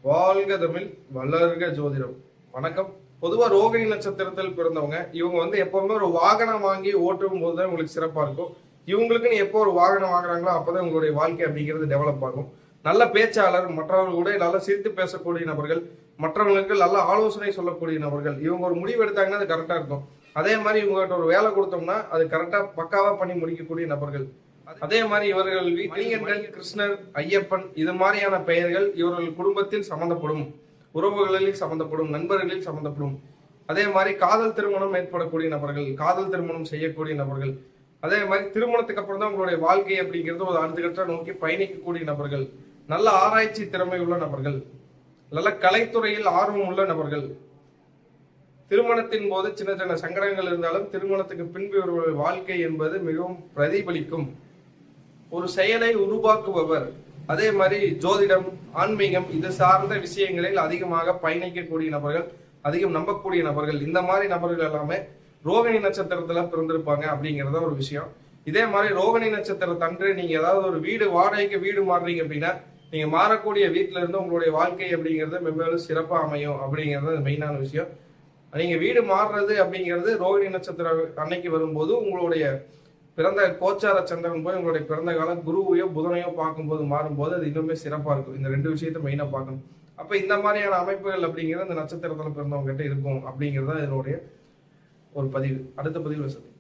வாழ்க தமிழ், வளர்க ஜோதிடம். வணக்கம். பொதுவா ரோகிணி நட்சத்திரத்தில் பிறந்தவங்க இவங்க எப்பவுமே ஒரு வாகனம் வாங்கி ஓட்டும் போதுதான் உங்களுக்கு சிறப்பா இருக்கும். இவங்களுக்குன்னு எப்போ ஒரு வாகனம் வாங்குறாங்களோ அப்பதான் உங்களுடைய வாழ்க்கை அப்படிங்கிறது டெவலப் ஆகும். நல்ல பேச்சாளர், மற்றவர்கள் கூட நல்லா சிரித்து பேசக்கூடிய நபர்கள், மற்றவங்களுக்கு நல்ல ஆலோசனை சொல்லக்கூடிய நபர்கள். இவங்க ஒரு முடிவு எடுத்தாங்கன்னா அது கரெக்டா இருக்கும். அதே மாதிரி இவங்ககிட்ட ஒரு வேலை கொடுத்தோம்னா அது கரெக்டா பக்காவா பண்ணி முடிக்கக்கூடிய நபர்கள். அதே மாதிரி இவர்கள் மணிகண்டன், கிருஷ்ணர், ஐயப்பன் இது மாதிரியான பெயர்கள் இவர்கள் குடும்பத்தில் சம்பந்தப்படும், உறவுகளில் சம்பந்தப்படும், நண்பர்களில் சம்பந்தப்படும். அதே மாதிரி காதல் திருமணம் ஏற்படக்கூடிய நபர்கள், காதல் திருமணம் செய்யக்கூடிய நபர்கள். அதே மாதிரி திருமணத்துக்கு அப்புறம் தான் உங்களுடைய வாழ்க்கை அப்படிங்கிறது ஒரு அடுத்த கட்ட நோக்கி பயணிக்கக்கூடிய நபர்கள், நல்ல ஆராய்ச்சி திறமை உள்ள நபர்கள், நல்ல கலைத்துறையில் ஆர்வம் உள்ள நபர்கள். திருமணத்தின் போது சின்ன சின்ன சங்கடங்கள் இருந்தாலும் திருமணத்துக்கு பின்பு ஒரு வாழ்க்கை என்பது மிகவும் பிரதிபலிக்கும். ஒரு செயலை உருவாக்குபவர். அதே மாதிரி ஜோதிடம், ஆன்மீகம் இது சார்ந்த விஷயங்களில் அதிகமாக பயணிக்கக்கூடிய நபர்கள், அதிகம் நம்பக்கூடிய நபர்கள். இந்த மாதிரி நபர்கள் எல்லாமே ரோகிணி நட்சத்திரத்துல பிறந்திருப்பாங்க அப்படிங்கறத ஒரு விஷயம். இதே மாதிரி ரோகிணி நட்சத்திரத்தன்று நீங்க ஏதாவது ஒரு வீடு வாடகைக்கு வீடு மாறுறீங்க அப்படின்னா நீங்க மாறக்கூடிய வீட்டுல இருந்து உங்களுடைய வாழ்க்கை அப்படிங்கிறது மென்மேலும் சிறப்பா அமையும் அப்படிங்கிறது மெயினான விஷயம். நீங்க வீடு மாறுறது அப்படிங்கிறது ரோகிணி நட்சத்திரம் அன்னைக்கு வரும்போது உங்களுடைய பிறந்த கோச்சார சந்திரன் போய் உங்களுடைய பிறந்த காலம் குருவையோ புதனையோ பார்க்கும்போது மாறும்போது அது இன்னுமே சிறப்பா இருக்கும். இந்த ரெண்டு விஷயத்த மெயினா பார்க்கணும். அப்ப இந்த மாதிரியான அமைப்புகள் அப்படிங்கிறது இந்த நட்சத்திரத்துல பிறந்தவங்க கிட்ட இருக்கும் அப்படிங்கிறது இதனுடைய ஒரு பதிவு. அடுத்த பதிவுல சொல்லு.